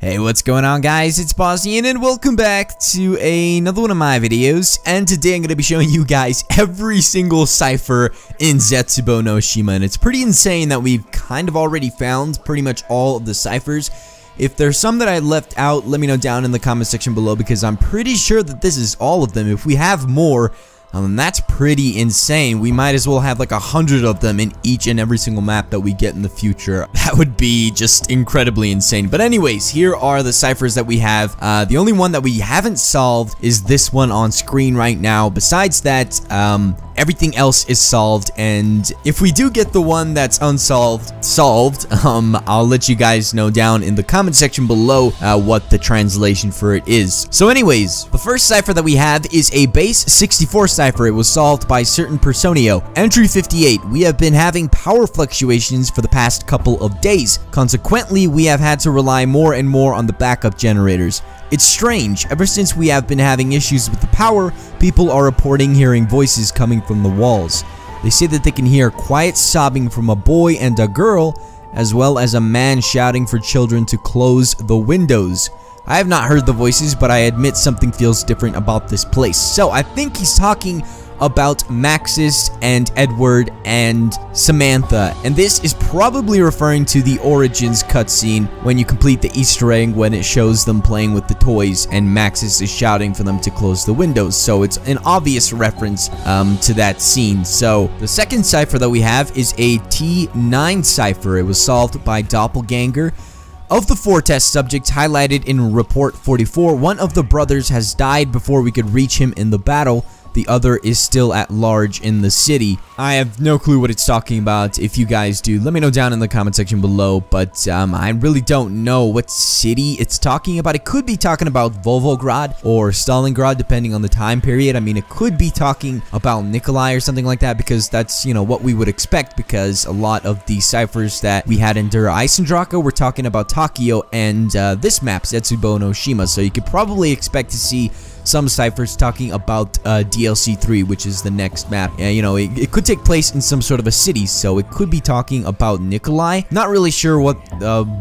Hey, what's going on, guys? It's Bosnian and welcome back to another one of my videos. And today I'm going to be showing you guys every single cipher in Zetsubou No Shima. And it's pretty insane that we've kind of already found pretty much all of the ciphers. If there's some that I left out, let me know down in the comment section below, because I'm pretty sure that this is all of them. If we have more, that's pretty insane. We might as well have like 100 of them in each and every single map that we get in the future. That would be just incredibly insane. But anyways, here are the ciphers that we have. The only one that we haven't solved is this one on screen right now. Besides that, everything else is solved, and if we do get the one that's solved, I'll let you guys know down in the comment section below what the translation for it is. So anyways, the first cipher that we have is a Base64 Cipher. It was solved by certain Personio. Entry 58. We have been having power fluctuations for the past couple of days. Consequently, we have had to rely more and more on the backup generators. It's strange. Ever since we have been having issues with the power, people are reporting hearing voices coming from the walls. They say that they can hear quiet sobbing from a boy and a girl, as well as a man shouting for children to close the windows. I have not heard the voices, but I admit something feels different about this place. So I think he's talking about Maxis and Edward and Samantha, and this is probably referring to the Origins cutscene when you complete the Easter egg, when it shows them playing with the toys and Maxis is shouting for them to close the windows. So it's an obvious reference to that scene. So the second cipher that we have is a T9 cipher. It was solved by Doppelganger. Of the 4 test subjects highlighted in Report 44, one of the brothers has died before we could reach him in the battle. The other is still at large in the city. I have no clue what it's talking about. If you guys do, let me know down in the comment section below. But I really don't know what city it's talking about. It could be talking about Volgograd or Stalingrad, depending on the time period. I mean, it could be talking about Nikolai or something like that, because that's, you know, what we would expect, because a lot of the ciphers that we had in Dura Eisendrache were talking about Tokyo and this map, Zetsubou No Shima. So you could probably expect to see some ciphers talking about DLC 3, which is the next map. You know, it could take place in some sort of a city, so it could be talking about Nikolai. Not really sure what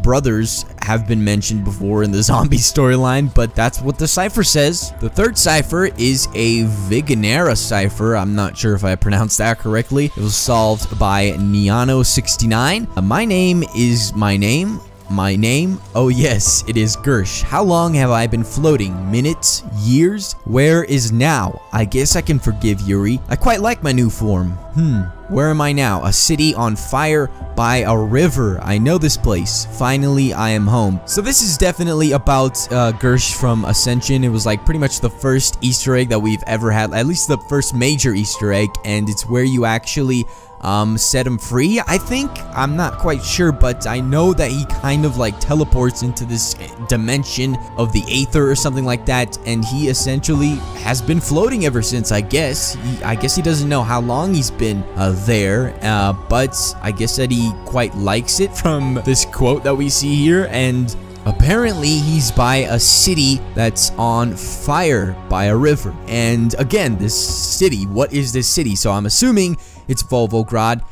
brothers have been mentioned before in the zombie storyline, but that's what the cipher says. The third cipher is a Vigenere Cipher. I'm not sure if I pronounced that correctly. It was solved by Niano69. My name is my name. My name? Oh yes, it is Gersh. How long have I been floating? Minutes? Years? Where is now? I guess I can forgive Yuri. I quite like my new form. Where am I now? A city on fire by a river. I know this place. Finally, I am home. So this is definitely about Gersh from Ascension. It was like pretty much the first Easter egg that we've ever had, at least the first major Easter egg, and it's where you actually set him free, I think. I'm not quite sure, but I know that he kind of like teleports into this dimension of the Aether or something like that, and he essentially has been floating ever since, I guess. I guess he doesn't know how long he's been there, but I guess that he quite likes it from this quote that we see here. And apparently he's by a city that's on fire by a river. And again, this city, what is this city? So I'm assuming it's Volgograd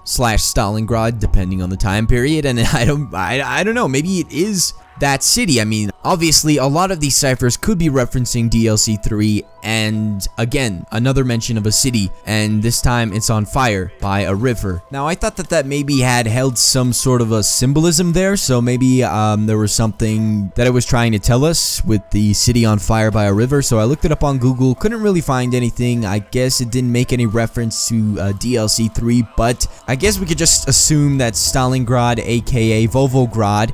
slash Stalingrad, depending on the time period. And I don't know, maybe it is that city. I mean, obviously a lot of these ciphers could be referencing DLC 3, and again, another mention of a city, and this time it's on fire by a river. Now I thought that that maybe had held some sort of a symbolism there, so maybe there was something that it was trying to tell us with the city on fire by a river. So I looked it up on Google, couldn't really find anything. I guess it didn't make any reference to DLC 3, but I guess we could just assume that Stalingrad, aka Volgograd,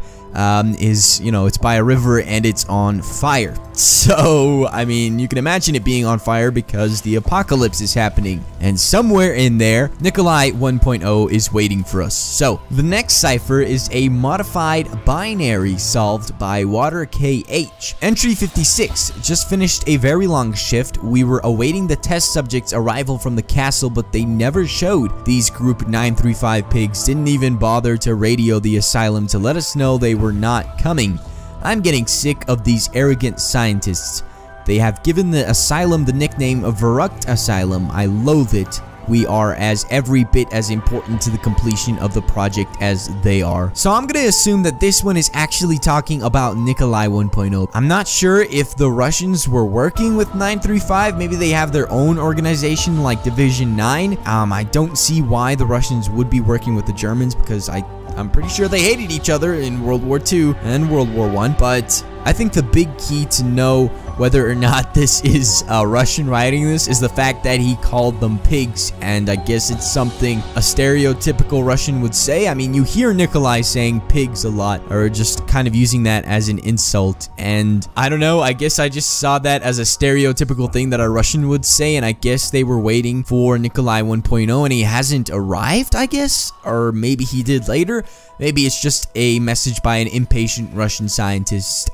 is, you know, it's by a river and it's on fire. So, I mean, you can imagine it being on fire because the apocalypse is happening, and somewhere in there, Nikolai 1.0 is waiting for us. So, the next cipher is a modified binary solved by Water KH. Entry 56. Just finished a very long shift. We were awaiting the test subject's arrival from the castle, but they never showed. These Group 935 pigs didn't even bother to radio the asylum to let us know they were not coming. I'm getting sick of these arrogant scientists. They have given the asylum the nickname of Verrucht Asylum. I loathe it. we are as every bit as important to the completion of the project as they are. So I'm gonna assume that this one is actually talking about Nikolai 1.0. I'm not sure if the Russians were working with 935. Maybe they have their own organization like Division 9. I don't see why the Russians would be working with the Germans, because I'm pretty sure they hated each other in World War II and World War I, but I think the big key to know whether or not this is a Russian writing this is the fact that he called them pigs, and I guess it's something a stereotypical Russian would say. I mean, you hear Nikolai saying pigs a lot, or just kind of using that as an insult, and I don't know, I guess I just saw that as a stereotypical thing that a Russian would say, and I guess they were waiting for Nikolai 1.0 and he hasn't arrived, I guess, or maybe he did later. Maybe it's just a message by an impatient Russian scientist.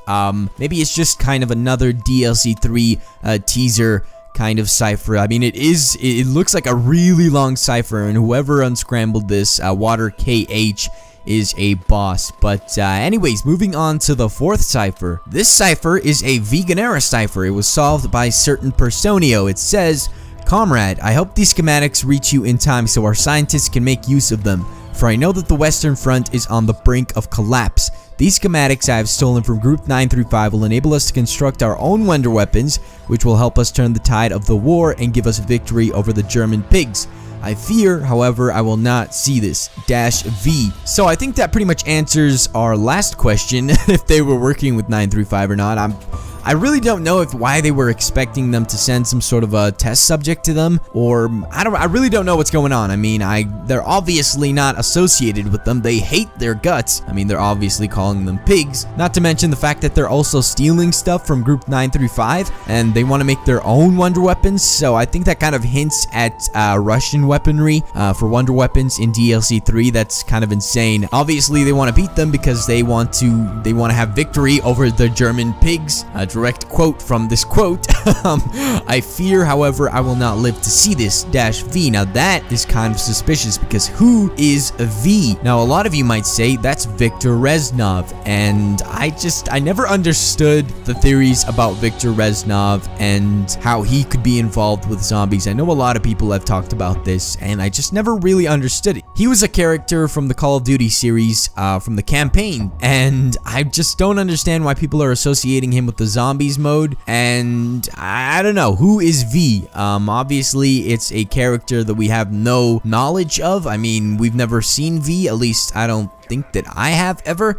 Maybe it's just kind of another DLC 3 teaser kind of cipher. I mean, it looks like a really long cipher, and whoever unscrambled this, Water KH, is a boss. But anyways, moving on to the fourth cipher. This cipher is a Vigenere Cipher. It was solved by certain Personio. It says, "Comrade, I hope these schematics reach you in time so our scientists can make use of them. For I know that the Western Front is on the brink of collapse. These schematics I have stolen from Group 935 will enable us to construct our own wonder weapons, which will help us turn the tide of the war and give us victory over the German pigs. I fear, however, I will not see this. -V. So I think that pretty much answers our last question, if they were working with 935 or not. I really don't know why they were expecting them to send some sort of a test subject to them, or I really don't know what's going on. I mean, they're obviously not associated with them. They hate their guts. I mean, they're obviously calling them pigs. Not to mention the fact that they're also stealing stuff from Group 935, and they want to make their own wonder weapons. So I think that kind of hints at Russian weaponry for wonder weapons in DLC 3. That's kind of insane. Obviously, they want to beat them because they want to have victory over the German pigs. Direct quote from this quote. I fear, however, I will not live to see this -V. Now that is kind of suspicious, because who is V? Now a lot of you might say that's Viktor Reznov, and I never understood the theories about Viktor Reznov and how he could be involved with zombies. I know a lot of people have talked about this, and I just never really understood it. He was a character from the Call of Duty series, from the campaign, and I just don't understand why people are associating him with the zombies mode, and I don't know, who is V? Obviously it's a character that we have no knowledge of. I mean, we've never seen V, at least I don't think that I have ever.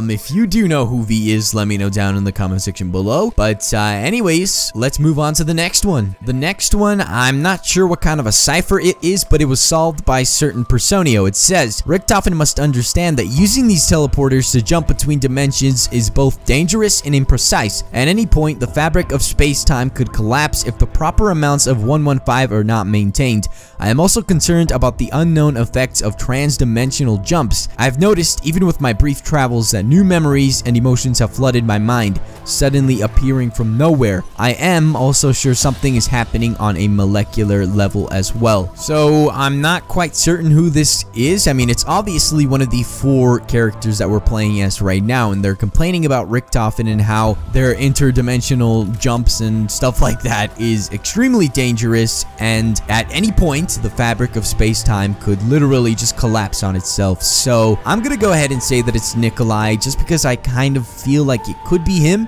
If you do know who V is, let me know down in the comment section below. But anyways, let's move on to the next one. The next one, I'm not sure what kind of a cipher it is, but it was solved by certain Personio. It says, Richtofen must understand that using these teleporters to jump between dimensions is both dangerous and imprecise. At any point, the fabric of space-time could collapse if the proper amounts of 115 are not maintained. I am also concerned about the unknown effects of trans-dimensional jumps. I've noticed, even with my brief travels, that new memories and emotions have flooded my mind, suddenly appearing from nowhere. I am also sure something is happening on a molecular level as well. So I'm not quite certain who this is. I mean, it's obviously one of the 4 characters that we're playing as right now, and they're complaining about Richtofen and how their interdimensional jumps and stuff like that is extremely dangerous, and at any point the fabric of space-time could literally just collapse on itself. So I'm gonna go ahead and say that it's Nikolai, just because I kind of feel like it could be him.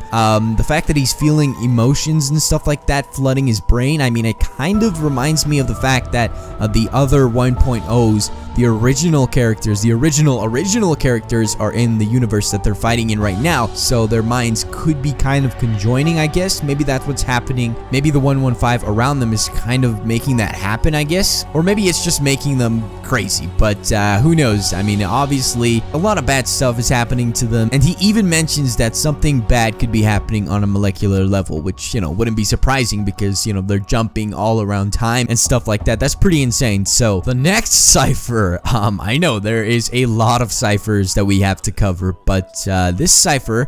The fact that he's feeling emotions and stuff like that flooding his brain, I mean, it kind of reminds me of the fact that the other 1.0s, the original characters, the original characters are in the universe that they're fighting in right now, so their minds could be kind of conjoining, I guess. Maybe that's what's happening. Maybe the 115 around them is kind of making that happen, I guess. Or maybe it's just making them crazy, but who knows? I mean, obviously, a lot of bad stuff is happening to them, and he even mentions that something bad could be happening on a molecular level, which, you know, wouldn't be surprising because, you know, they're jumping all around time and stuff like that. That's pretty insane. So, the next cipher, I know there is a lot of ciphers that we have to cover, but this cipher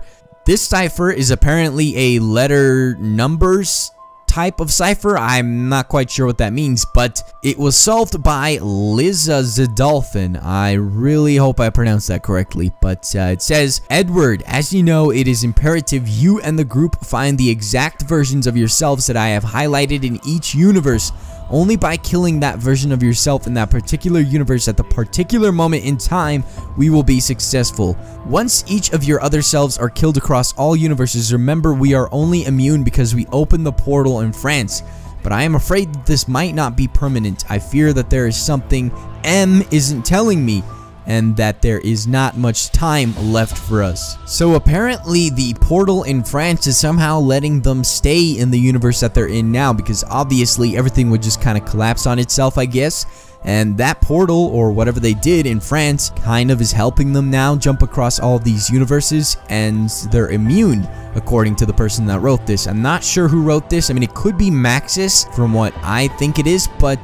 is apparently a letter numbers type of cipher. I'm not quite sure what that means, but it was solved by Liza Zedolphin. I really hope I pronounced that correctly, but it says, Edward, as you know, it is imperative you and the group find the exact versions of yourselves that I have highlighted in each universe. only by killing that version of yourself in that particular universe at the particular moment in time, we will be successful. Once each of your other selves are killed across all universes, remember we are only immune because we opened the portal in France. But I am afraid that this might not be permanent. I fear that there is something M isn't telling me, and that there is not much time left for us. So apparently the portal in France is somehow letting them stay in the universe that they're in now, because obviously everything would just kind of collapse on itself, I guess. And that portal, or whatever they did in France, kind of is helping them now jump across all of these universes, and they're immune, according to the person that wrote this. I'm not sure who wrote this. I mean, it could be Maxis, from what I think it is, but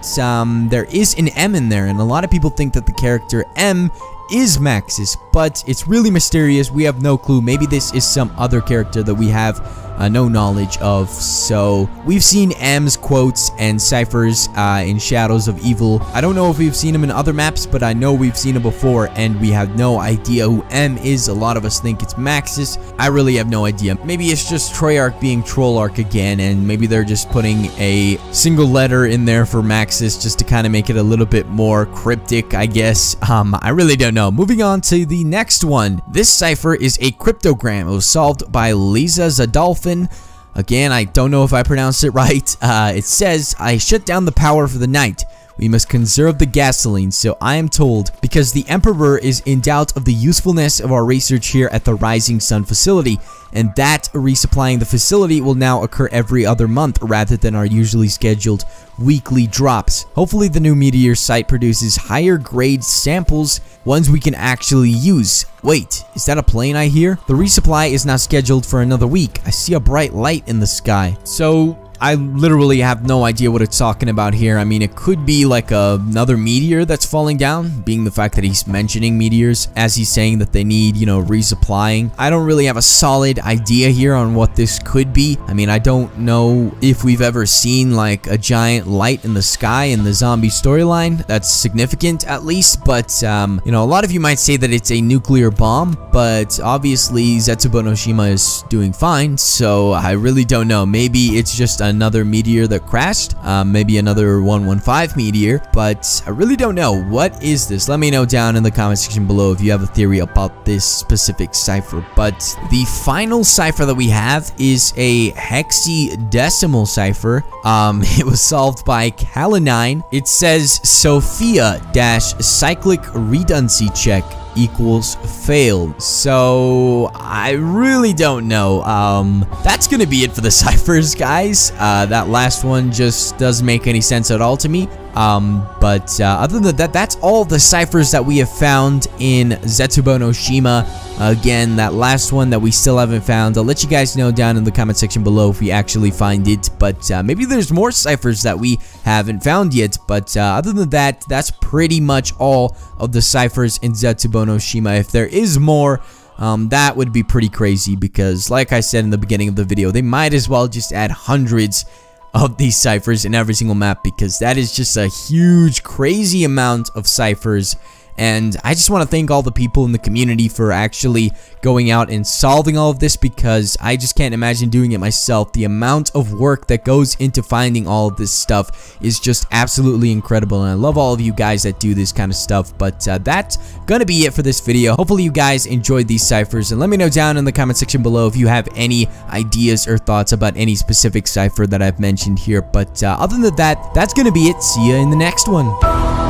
there is an M in there, and a lot of people think that the character M is Maxis, but it's really mysterious. We have no clue. Maybe this is some other character that we have no knowledge of. So we've seen M's quotes and ciphers in Shadows of Evil. I don't know if we've seen him in other maps, but I know we've seen him before, and we have no idea who M is. A lot of us think it's Maxis. I really have no idea. Maybe it's just Treyarch being Trollarch again, and maybe they're just putting a single letter in there for Maxis just to kind of make it a little bit more cryptic, I guess. I really don't know. Moving on to the next one. This cipher is a cryptogram. It was solved by Lisa Zadolfin. Again, I don't know if I pronounced it right. It says, I shut down the power for the night. We must conserve the gasoline, so I am told, because the Emperor is in doubt of the usefulness of our research here at the Rising Sun facility, and that resupplying the facility will now occur every other month rather than our usually scheduled weekly drops. Hopefully the new meteor site produces higher grade samples, ones we can actually use. Wait, is that a plane I hear? The resupply is not scheduled for another week. I see a bright light in the sky. So I literally have no idea what it's talking about here. I mean, it could be like another meteor that's falling down, being the fact that he's mentioning meteors as he's saying that they need, you know, resupplying. I don't really have a solid idea here on what this could be. I mean, I don't know if we've ever seen like a giant light in the sky in the zombie storyline. That's significant at least, but you know, a lot of you might say that it's a nuclear bomb, but obviously Zetsubou No Shima is doing fine, so I really don't know. Maybe it's just another meteor that crashed, maybe another 115 meteor, but I really don't know. What is this? Let me know down in the comment section below if you have a theory about this specific cipher. But the final cipher that we have is a hexadecimal cipher. It was solved by Calanine. It says Sophia-cyclic redundancy check equals failed. So I really don't know. That's gonna be it for the ciphers, guys. That last one just doesn't make any sense at all to me. But other than that, that's all the ciphers that we have found in Zetsubou No Shima. Again, that last one that we still haven't found, I'll let you guys know down in the comment section below if we actually find it. But maybe there's more ciphers that we haven't found yet. But other than that, that's pretty much all of the ciphers in Zetsubou No Shima. If there is more, that would be pretty crazy, because like I said in the beginning of the video, they might as well just add hundreds of these ciphers in every single map, because that is just a huge, crazy amount of ciphers. And I just want to thank all the people in the community for actually going out and solving all of this, because I just can't imagine doing it myself. The amount of work that goes into finding all of this stuff is just absolutely incredible, and I love all of you guys that do this kind of stuff. But that's gonna be it for this video. Hopefully you guys enjoyed these ciphers, and let me know down in the comment section below if you have any ideas or thoughts about any specific cipher that I've mentioned here. But other than that, that's gonna be it. See you in the next one.